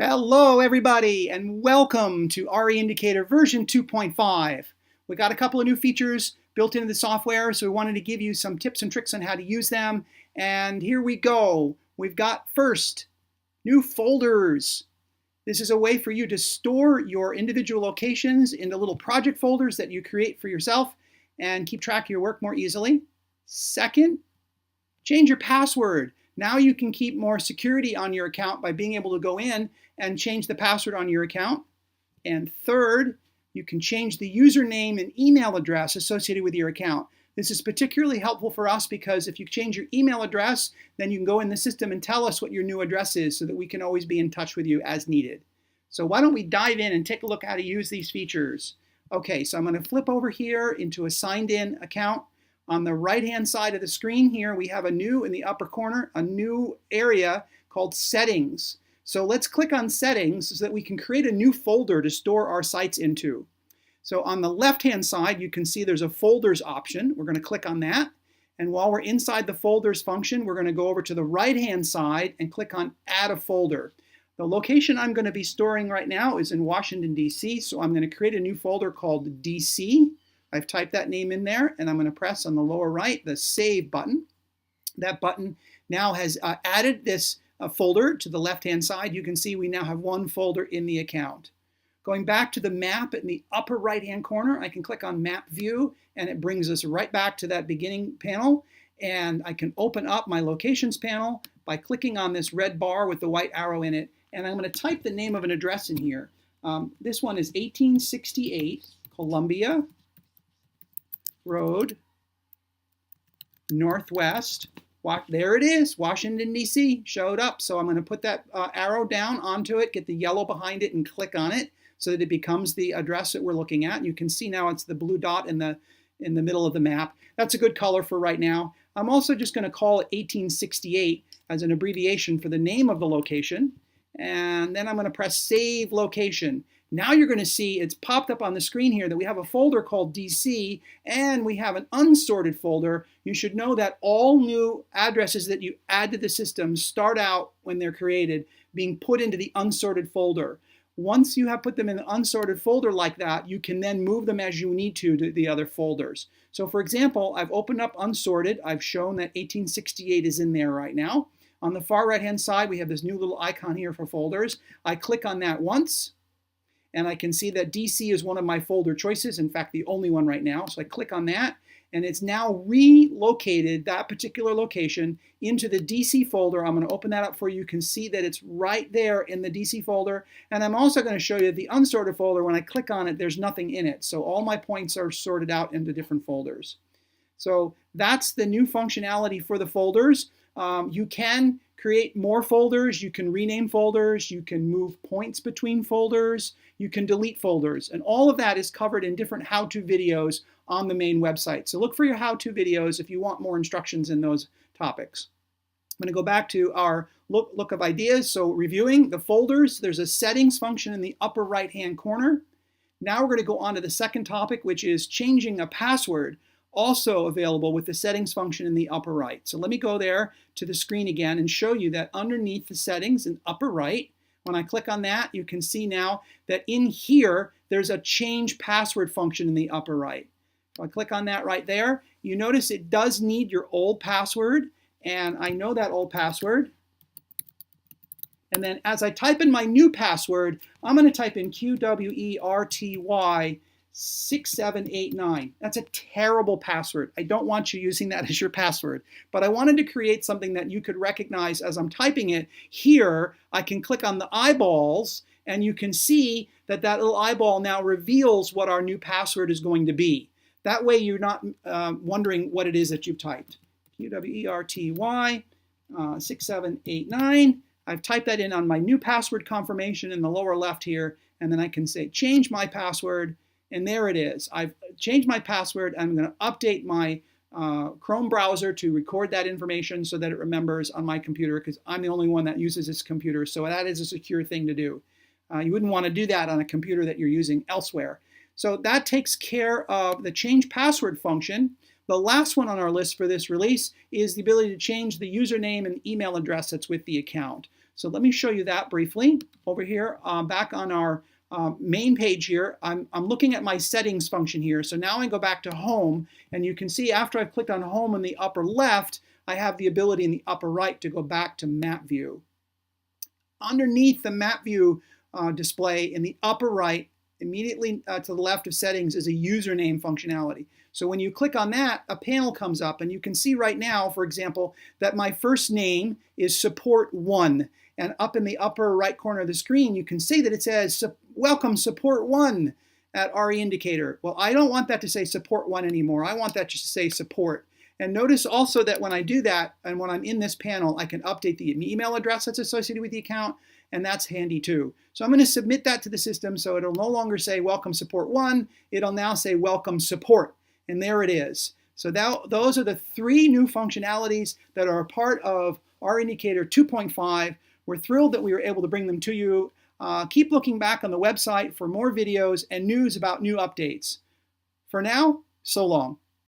Hello, everybody, and welcome to RE Indicator version 2.5. We got a couple of new features built into the software, so we wanted to give you some tips and tricks on how to use them. And here we go. We've got first, new folders. This is a way for you to store your individual locations into little project folders that you create for yourself and keep track of your work more easily. Second, change your password. Now you can keep more security on your account by being able to go in and change the password on your account. And third, you can change the username and email address associated with your account. This is particularly helpful for us because if you change your email address, then you can go in the system and tell us what your new address is so that we can always be in touch with you as needed. So why don't we dive in and take a look at how to use these features. Okay, so I'm going to flip over here into a signed in account. On the right-hand side of the screen here, we have a new, in the upper corner, a new area called Settings. So let's click on Settings so that we can create a new folder to store our sites into. So on the left-hand side, you can see there's a Folders option. We're going to click on that. And while we're inside the Folders function, we're going to go over to the right-hand side and click on Add a Folder. The location I'm going to be storing right now is in Washington, D.C., so I'm going to create a new folder called DC. I've typed that name in there, and I'm going to press on the lower right the Save button. That button now has added this folder to the left-hand side. You can see we now have one folder in the account. Going back to the map in the upper right-hand corner, I can click on Map View, and it brings us right back to that beginning panel. And I can open up my Locations panel by clicking on this red bar with the white arrow in it. And I'm going to type the name of an address in here. This one is 1868 Columbia Road, Northwest. There it is, Washington, D.C. showed up. So I'm going to put that arrow down onto it, get the yellow behind it, and click on it so that it becomes the address that we're looking at. And you can see now it's the blue dot in the middle of the map. That's a good color for right now. I'm also just going to call it 1868 as an abbreviation for the name of the location. And then I'm going to press Save Location. Now you're going to see it's popped up on the screen here that we have a folder called DC and we have an unsorted folder. You should know that all new addresses that you add to the system start out when they're created being put into the unsorted folder. Once you have put them in an unsorted folder like that, you can then move them as you need to the other folders. So for example, I've opened up unsorted. I've shown that 1868 is in there right now. On the far right-hand side, we have this new little icon here for folders. I click on that once, and I can see that DC is one of my folder choices, in fact, the only one right now. So I click on that, and it's now relocated that particular location into the DC folder. I'm going to open that up for you. You can see that it's right there in the DC folder. And I'm also going to show you the unsorted folder. When I click on it, there's nothing in it. So all my points are sorted out into different folders. So that's the new functionality for the folders. You can create more folders, you can rename folders, you can move points between folders, you can delete folders, and all of that is covered in different how-to videos on the main website. So look for your how-to videos if you want more instructions in those topics. I'm going to go back to our look of ideas. So reviewing the folders, there's a settings function in the upper right-hand corner. Now we're going to go on to the second topic, which is changing a password, also available with the settings function in the upper right. So let me go there to the screen again and show you that underneath the settings in upper right, when I click on that, you can see now that in here, there's a change password function in the upper right. So I click on that right there. You notice it does need your old password, and I know that old password. And then as I type in my new password, I'm going to type in QWERTY 6789. That's a terrible password. I don't want you using that as your password, but I wanted to create something that you could recognize as I'm typing it. Here, I can click on the eyeballs, and you can see that that little eyeball now reveals what our new password is going to be. That way you're not wondering what it is that you've typed. QWERTY 6789. I've typed that in on my new password confirmation in the lower left here, and then I can say change my password. And there it is. I've changed my password. I'm going to update my Chrome browser to record that information so that it remembers on my computer, because I'm the only one that uses this computer. So that is a secure thing to do. You wouldn't want to do that on a computer that you're using elsewhere. So that takes care of the change password function. The last one on our list for this release is the ability to change the username and email address that's with the account. So let me show you that briefly. Over here, back on our main page here, I'm looking at my settings function here. So now I go back to home, and you can see after I've clicked on home in the upper left, I have the ability in the upper right to go back to map view. Underneath the map view display in the upper right, immediately to the left of settings, is a username functionality. So when you click on that, a panel comes up, and you can see right now, for example, that my first name is Support1. And up in the upper right corner of the screen, you can see that it says, welcome Support1 at RE Indicator. Well, I don't want that to say Support1 anymore. I want that just to say support. And notice also that when I do that, and when I'm in this panel, I can update the email address that's associated with the account, and that's handy too. So I'm going to submit that to the system, so it'll no longer say welcome Support1, it'll now say welcome support. And there it is. So now those are the 3 new functionalities that are a part of RE Indicator 2.5. We're thrilled that we were able to bring them to you. Keep looking back on the website for more videos and news about new updates. For now, so long.